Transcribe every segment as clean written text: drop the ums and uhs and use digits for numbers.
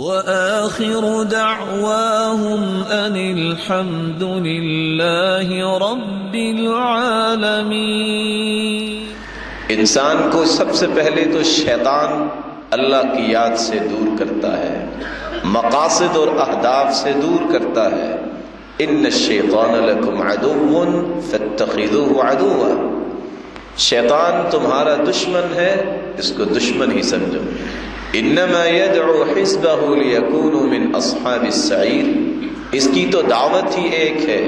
وآخر دعواهم أن الحمد لله رب العالمين۔ انسان کو سب سے پہلے تو شیطان اللہ کی یاد سے دور کرتا ہے، مقاصد اور اہداف سے دور کرتا ہے۔ ان الشیطان لکم عدو فاتخذوه عدوا، شیطان تمہارا دشمن ہے، اس کو دشمن ہی سمجھو۔ انما يدعو حزبه ليكونوا من اصحاب السعیر، اس کی تو دعوت ہی ایک ہے،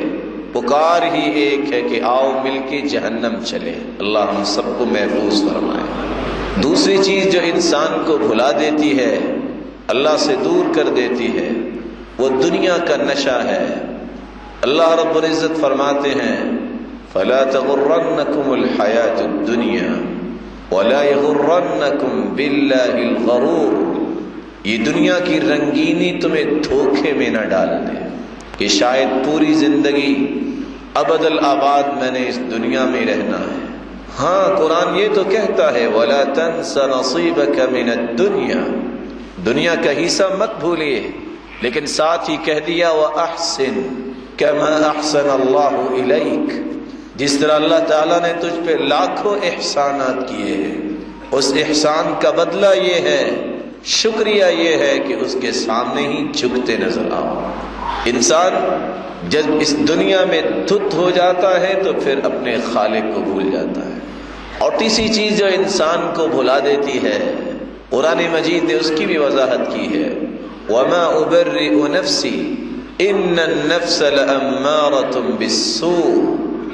پکار ہی ایک ہے کہ آؤ مل کے جہنم چلے۔ اللہ ہم سب کو محفوظ فرمائے۔ دوسری چیز جو انسان کو بھلا دیتی ہے، اللہ سے دور کر دیتی ہے، وہ دنیا کا نشہ ہے۔ اللہ رب العزت فرماتے ہیں فَلَا تَغُرَّنَّكُمُ الْحَيَاةُ الدُّنْيَا وَلَا يَغُرَّنَّكُمْ بِاللَّهِ الْغَرُورُ، یہ دنیا کی رنگینی تمہیں دھوکے میں نہ ڈال دے کہ شاید پوری زندگی ابد الآباد میں نے اس دنیا میں رہنا ہے۔ ہاں قرآن یہ تو کہتا ہے وَلَا تَنْسَ نَصِيبَكَ مِنَ الدُّنْيَا، دنیا کا حصہ مت بھولیے، لیکن ساتھ ہی کہہ دیا وَأَحْسِنْ كَمَا أَحْسَنَ اللَّهُ إِلَيْكَ، جس طرح اللہ تعالیٰ نے تجھ پہ لاکھوں احسانات کیے ہیں، اس احسان کا بدلہ یہ ہے، شکریہ یہ ہے کہ اس کے سامنے ہی جھکتے نظر آؤ۔ انسان جب اس دنیا میں دھت ہو جاتا ہے تو پھر اپنے خالق کو بھول جاتا ہے۔ اور تیسری چیز جو انسان کو بھلا دیتی ہے، قرآن مجید نے اس کی بھی وضاحت کی ہے وَمَا أُبَرِّئُ نَفْسِي إِنَّ النَّفْسَ لَأَمَّارَةٌ بِالسُّوءِ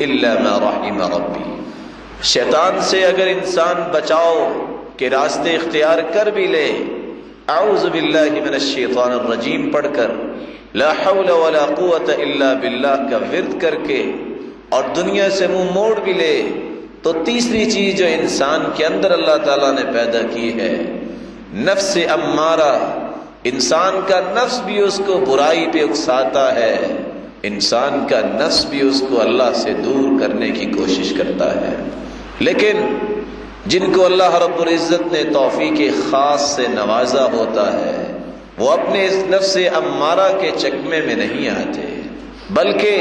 إِلَّا مَا رَحِمَ رَبِّي، شیطان سے اگر انسان بچاؤ کے راستے اختیار کر بھی لے، اعوذ باللہ من الشیطان الرجیم پڑھ کر، لا حول ولا قوت الا باللہ کا ورد کر کے، اور دنیا سے منہ موڑ بھی لے، تو تیسری چیز جو انسان کے اندر اللہ تعالیٰ نے پیدا کی ہے نفس امارہ، انسان کا نفس بھی اس کو برائی پہ اکساتا ہے، انسان کا نفس بھی اس کو اللہ سے دور کرنے کی کوشش کرتا ہے۔ لیکن جن کو اللہ رب العزت نے توفیق خاص سے نوازا ہوتا ہے، وہ اپنے اس نفس امارہ کے چکمے میں نہیں آتے، بلکہ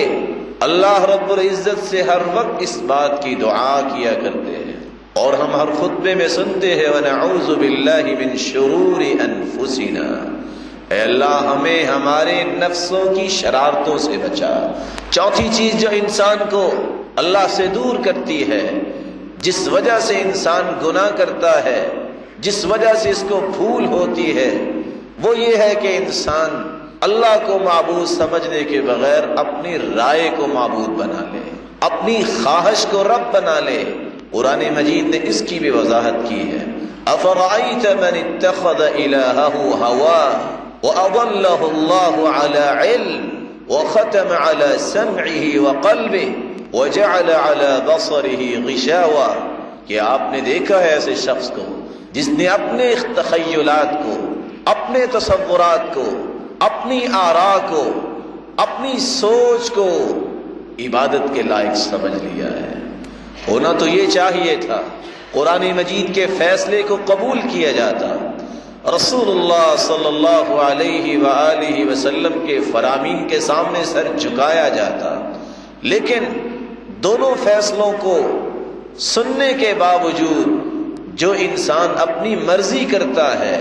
اللہ رب العزت سے ہر وقت اس بات کی دعا کیا کرتے ہیں، اور ہم ہر خطبے میں سنتے ہیں وَنَعُوذُ بِاللَّهِ مِن شُرُورِ أَنفُسِنَا، اے اللہ ہمیں ہمارے نفسوں کی شرارتوں سے بچا۔ چوتھی چیز جو انسان کو اللہ سے دور کرتی ہے، جس وجہ سے انسان گناہ کرتا ہے، جس وجہ سے اس کو بھول ہوتی ہے، وہ یہ ہے کہ انسان اللہ کو معبود سمجھنے کے بغیر اپنی رائے کو معبود بنا لے، اپنی خواہش کو رب بنا لے۔ قرآن مجید نے اس کی بھی وضاحت کی ہے أَفَرَأَيْتَ مَنِ اتَّخَذَ إِلَٰهَهُ هَوَاهُ وَأَضَلَّهُ اللَّهُ عَلَىٰ عِلْمٍ وَخَتَمَ عَلَىٰ سَمْعِهِ وَقَلْبِهِ وَجَعَلَ عَلَىٰ بَصَرِهِ غِشَاوَةً، کہ آپ نے دیکھا ہے ایسے شخص کو جس نے اپنے تخیلات کو، اپنے تصورات کو، اپنی آراء کو، اپنی سوچ کو عبادت کے لائق سمجھ لیا ہے۔ ہونا تو یہ چاہیے تھا قرآن مجید کے فیصلے کو قبول کیا جاتا، رسول اللہ صلی اللہ علیہ وآلہ وسلم کے فرامین کے سامنے سر جھکایا جاتا، لیکن دونوں فیصلوں کو سننے کے باوجود جو انسان اپنی مرضی کرتا ہے،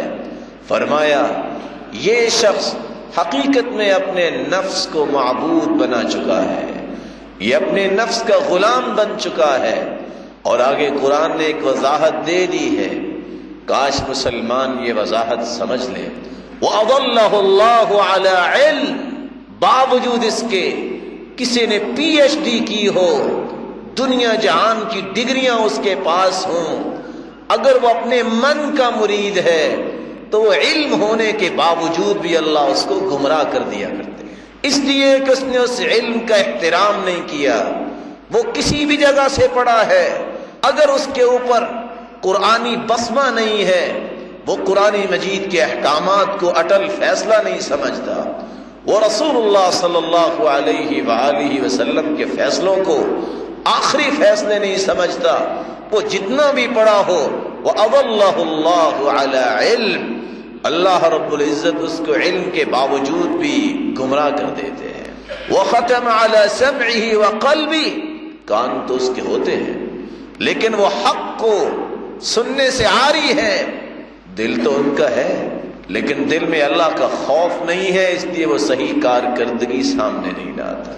فرمایا یہ شخص حقیقت میں اپنے نفس کو معبود بنا چکا ہے، یہ اپنے نفس کا غلام بن چکا ہے۔ اور آگے قرآن نے ایک وضاحت دے دی ہے، کاش مسلمان یہ وضاحت سمجھ لے وَأَضَلَّهُ اللَّهُ عَلَىٰ عِلْمٍ، باوجود اس کے کسی نے پی ایچ ڈی کی ہو، دنیا جہان کی ڈگریاں اس کے پاس ہوں، اگر وہ اپنے من کا مرید ہے تو وہ علم ہونے کے باوجود بھی اللہ اس کو گمراہ کر دیا کرتے، اس لیے کہ اس نے اس علم کا احترام نہیں کیا۔ وہ کسی بھی جگہ سے پڑھا ہے، اگر اس کے اوپر قرآنی بسمہ نہیں ہے، وہ قرآن مجید کے احکامات کو اٹل فیصلہ نہیں سمجھتا، وہ رسول اللہ صلی اللہ علیہ وآلہ وسلم کے فیصلوں کو آخری فیصلے نہیں سمجھتا، وہ جتنا بھی پڑھا ہو وَأَضَلَّهُ اللَّهُ عَلَىٰ عِلْمٍ، اللہ رب العزت اس کو علم کے باوجود بھی گمراہ کر دیتے ہیں۔ وَخَتَمَ عَلَى سَمْعِهِ وَقَلْبِهِ، کان تو اس کے ہوتے ہیں لیکن وہ حق کو سننے سے عاری ہے، دل تو ان کا ہے لیکن دل میں اللہ کا خوف نہیں ہے، اس لیے وہ صحیح کارکردگی سامنے نہیں لاتا۔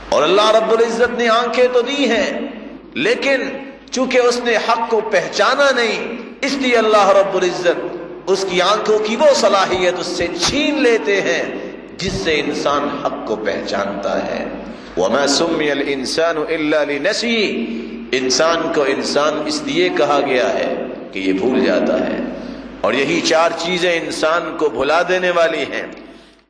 اور اللہ رب العزت نے آنکھیں تو دی ہیں لیکن چونکہ اس نے حق کو پہچانا نہیں، اس لیے اللہ رب العزت اس کی آنکھوں کی وہ صلاحیت اس سے چھین لیتے ہیں جس سے انسان حق کو پہچانتا ہے۔ وَمَا سُمِّيَ الْإِنسَانُ إِلَّا لِنَسْيِهِ، انسان کو انسان اس لیے کہا گیا ہے کہ یہ بھول جاتا ہے، اور یہی چار چیزیں انسان کو بھلا دینے والی ہیں۔